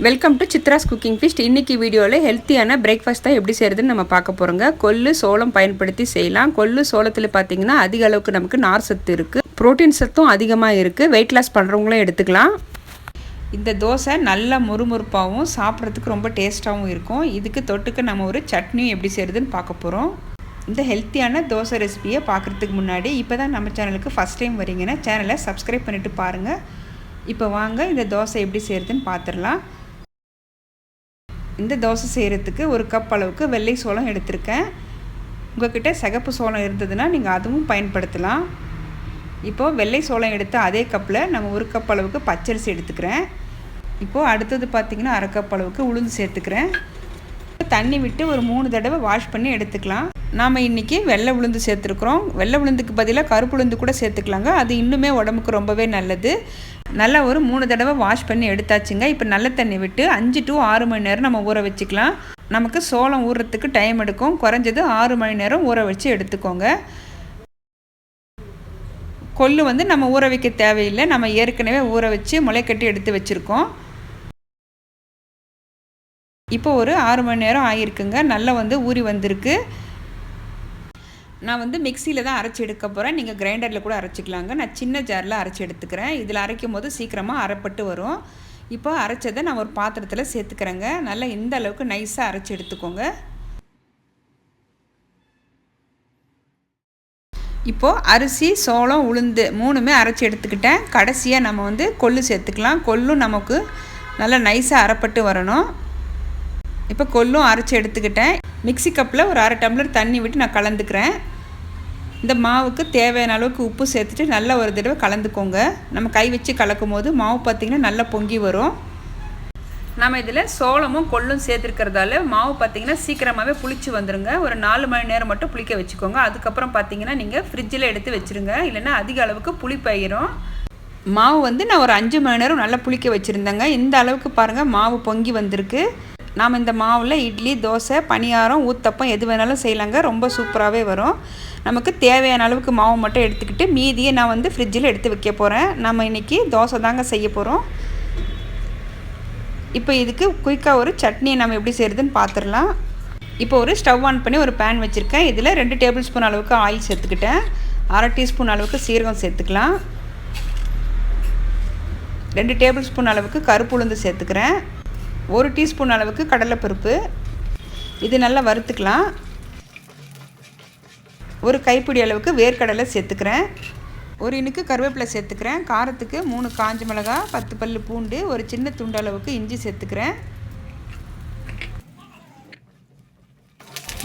Welcome to Chitra's cooking feast. இன்றைக்கி வீடியோவில் ஹெல்த்தியான பிரேக்ஃபாஸ்ட் தான் எப்படி செய்கிறதுன்னு நம்ம பார்க்க போகிறோங்க. கொள்ளு சோளம் பயன்படுத்தி செய்யலாம். கொள்ளு சோளத்தில் பார்த்திங்கன்னா அதிக அளவுக்கு நமக்கு நார் சத்து இருக்குது, ப்ரோட்டீன் சத்தும் அதிகமாக இருக்குது. வெயிட் லாஸ் பண்ணுறவங்களும் எடுத்துக்கலாம். இந்த தோசை நல்லா முறுமுறுப்பாகவும் சாப்பிட்றதுக்கு ரொம்ப டேஸ்ட்டாகவும் இருக்கும். இதுக்கு தொட்டுக்க நம்ம ஒரு சட்னி எப்படி செய்கிறதுன்னு பார்க்க போகிறோம். இந்த ஹெல்த்தியான தோசை ரெசிபியை பார்க்குறதுக்கு முன்னாடி இப்போ தான் நம்ம சேனலுக்கு ஃபஸ்ட் டைம் வரீங்கன்னா சேனலை சப்ஸ்கிரைப் பண்ணிவிட்டு பாருங்கள். இப்போ வாங்க இந்த தோசை எப்படி செய்கிறதுன்னு பார்த்துடலாம். இந்த தோசை செய்கிறதுக்கு ஒரு கப் அளவுக்கு வெள்ளை சோளம் எடுத்திருக்கேன். உங்கள்கிட்ட சிகப்பு சோளம் இருந்ததுன்னா நீங்கள் அதுவும் பயன்படுத்தலாம். இப்போது வெள்ளை சோளம் எடுத்து அதே கப்பில் நம்ம ஒரு கப் அளவுக்கு பச்சரிசி எடுத்துக்கிறேன். இப்போது அடுத்தது பார்த்திங்கன்னா அரை கப் அளவுக்கு உளுந்து சேர்த்துக்கிறேன். தண்ணி விட்டு ஒரு 3 தடவை வாஷ் பண்ணி எடுத்துக்கலாம். நாம் இன்றைக்கி வெள்ளை உளுந்து சேர்த்துருக்குறோம். வெள்ளை உளுந்துக்கு பதிலாக கருப்பு உளுந்து கூட சேர்த்துக்கலாங்க. அது இன்னுமே உடம்புக்கு ரொம்பவே நல்லது. நல்லா ஒரு 3 தடவை வாஷ் பண்ணி எடுத்தாச்சுங்க. இப்போ நல்ல தண்ணி விட்டு 5 to 6 மணி நேரம் நம்ம ஊற வச்சுக்கலாம். நமக்கு சோளம் ஊறுறதுக்கு டைம் எடுக்கும். குறைஞ்சது 6 மணி நேரம் ஊற வச்சு எடுத்துக்கோங்க. கொள்ளு நம்ம ஊற வைக்க தேவையில்லை. நம்ம ஏற்கனவே ஊற வச்சு முளைக்கட்டி எடுத்து வச்சுருக்கோம். இப்போ ஒரு 6 மணி நேரம் ஆகியிருக்குங்க. நல்லா ஊறி வந்திருக்கு. நான் மிக்சியில் தான் அரைச்சி எடுக்க போகிறேன். நீங்கள் கிரைண்டரில் கூட அரைச்சிக்கலாங்க. நான் சின்ன ஜாரில் அரைச்சி எடுத்துக்கிறேன். இதில் அரைக்கும் போது சீக்கிரமாக அரைப்பட்டு வரும். இப்போ அரைச்சதை நான் ஒரு பாத்திரத்தில் சேர்த்துக்கிறேங்க. நல்லா இந்த அளவுக்கு நைஸாக அரைச்சி எடுத்துக்கோங்க. இப்போது அரிசி சோளம் உளுந்து 3மே அரைச்சி எடுத்துக்கிட்டேன். கடைசியாக நம்ம கொள்ளு சேர்த்துக்கலாம். கொள்ளும் நமக்கு நல்லா நைஸாக அரைப்பட்டு வரணும். இப்போ கொள்ளும் அரைச்சி எடுத்துக்கிட்டேன். மிக்சி கப்பில் ஒரு 1/2 டம்ளர் தண்ணி விட்டு நான் கலந்துக்கிறேன். இந்த மாவுக்கு தேவையான அளவுக்கு உப்பு சேர்த்துட்டு நல்லா ஒரு தடவை கலந்துக்கோங்க. நம்ம கை வச்சு கலக்கும் போது மாவு பார்த்திங்கன்னா நல்லா பொங்கி வரும். நம்ம இதில் சோளமும் கொள்ளும் சேர்த்துருக்கிறதால மாவு பார்த்திங்கன்னா சீக்கிரமாகவே புளிச்சு வந்துடுங்க. ஒரு 4 மணி நேரம் மட்டும் புளிக்க வச்சுக்கோங்க. அதுக்கப்புறம் பார்த்திங்கன்னா நீங்கள் ஃப்ரிட்ஜில் எடுத்து வச்சுருங்க. இல்லைன்னா அதிக அளவுக்கு புளிப்பாயிரும். மாவு நான் ஒரு 5 மணி நேரம் நல்லா புளிக்க வச்சுருந்தேங்க. இந்த அளவுக்கு பாருங்கள் மாவு பொங்கி வந்திருக்கு. நாம் இந்த மாவில் இட்லி, தோசை, பணியாரம், ஊத்தப்பம் எது வேணாலும் செய்யலாங்க. ரொம்ப சூப்பராகவே வரும். நமக்கு தேவையான அளவுக்கு மாவு மட்டும் எடுத்துக்கிட்டு மீதியை நான் ஃப்ரிட்ஜில் எடுத்து வைக்க போகிறேன். நம்ம இன்றைக்கி தோசை தாங்க செய்ய போகிறோம். இப்போ இதுக்கு குயிக்காக ஒரு சட்னியை நம்ம எப்படி செய்கிறதுன்னு பார்த்துடலாம். இப்போ ஒரு ஸ்டவ் ஆன் பண்ணி ஒரு பேன் வச்சுருக்கேன். இதில் 2 டேபிள் ஸ்பூன் அளவுக்கு ஆயில் சேர்த்துக்கிட்டேன். 1/2 டீஸ்பூன் அளவுக்கு சீரகம் சேர்த்துக்கலாம். 2 டேபிள் ஸ்பூன் அளவுக்கு கருப்பு உளுந்து சேர்த்துக்கிறேன். 1 டீஸ்பூன் அளவுக்கு கடலைப்பருப்பு. இது நல்லா வறுத்துக்கலாம். ஒரு கைப்பிடி அளவுக்கு வேர்க்கடலை சேர்த்துக்கிறேன். ஒரு இனுக்கு கருவேப்பிலை சேர்த்துக்கிறேன். காரத்துக்கு 3 காஞ்ச மிளகாய், 10 பல் பூண்டு, ஒரு சின்ன துண்டு அளவுக்கு இஞ்சி சேர்த்துக்கிறேன்.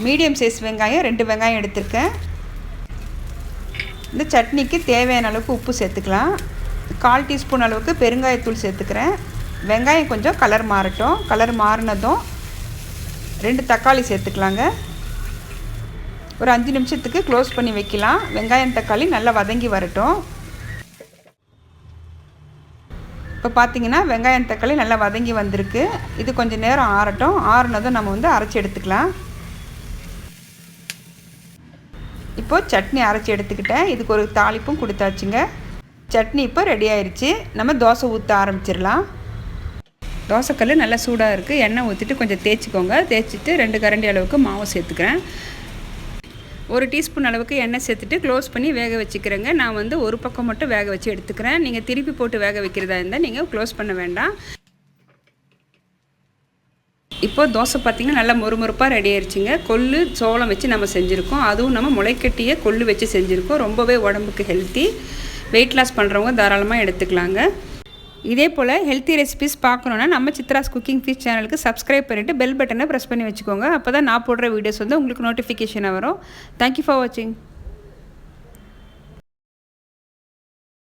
மீடியம் சைஸ் வெங்காயம் 2 வெங்காயம் எடுத்துருக்கேன். இந்த சட்னிக்கு தேவையான அளவுக்கு உப்பு சேர்த்துக்கலாம். 1/4 டீஸ்பூன் அளவுக்கு பெருங்காயத்தூள் சேர்த்துக்கிறேன். வெங்காயம் கொஞ்சம் கலர் மாறட்டும். கலர் மாறினதும் 2 தக்காளி சேர்த்துக்கலாங்க. ஒரு 5 நிமிஷத்துக்கு க்ளோஸ் பண்ணி வைக்கலாம். வெங்காயம் தக்காளி நல்லா வதங்கி வரட்டும். இப்போ பார்த்திங்கன்னா வெங்காயம் தக்காளி நல்லா வதங்கி வந்திருக்கு. இது கொஞ்சம் நேரம் ஆறட்டும். ஆறுனதும் நம்ம அரைச்சி எடுத்துக்கலாம். இப்போது சட்னி அரைச்சி எடுத்துக்கிட்டேன். இதுக்கு ஒரு தாளிப்பும் கொடுத்தாச்சுங்க. சட்னி இப்போ ரெடி ஆயிடுச்சு. நம்ம தோசை ஊற்ற ஆரம்பிச்சிடலாம். தோசைக்கல் நல்லா சூடாக இருக்குது. எண்ணெய் ஊற்றிட்டு கொஞ்சம் தேய்ச்சிக்கோங்க. தேய்ச்சிட்டு 2 கரண்டி அளவுக்கு மாவு சேர்த்துக்கிறேன். 1 டீஸ்பூன் அளவுக்கு எண்ணெய் சேர்த்துட்டு க்ளோஸ் பண்ணி வேக வச்சுக்கிறேங்க. நான் ஒரு பக்கம் மட்டும் வேக வச்சு எடுத்துக்கிறேன். நீங்கள் திருப்பி போட்டு வேக வைக்கிறதா இருந்தால் நீங்கள் க்ளோஸ் பண்ண வேண்டாம். இப்போது தோசை பார்த்திங்கன்னா நல்லா முறுமுறுப்பாக ரெடி ஆயிடுச்சுங்க. கொள்ளு சோளம் வச்சு நம்ம செஞ்சுருக்கோம். அதுவும் நம்ம முளைக்கட்டியே கொள்ளு வச்சு செஞ்சுருக்கோம். ரொம்பவே உடம்புக்கு ஹெல்த்தி. வெயிட் லாஸ் பண்ணுறவங்க தாராளமாக எடுத்துக்கலாங்க. இதே போல் ஹெல்த்தி ரெசிபிஸ் பார்க்கணுன்னா நம்ம சித்ராஸ் குக்கிங் ஃபீஸ்ட் சேனலுக்கு சப்ஸ்கிரைப் பண்ணிவிட்டு பெல் பட்டனை ப்ரெஸ் பண்ணி வச்சுக்கோங்க. அப்போ தான் நான் போடுற வீடியோஸ் உங்களுக்கு நோட்டிஃபிகேஷனாக வரும். தேங்க்யூ ஃபார் வாட்சிங்.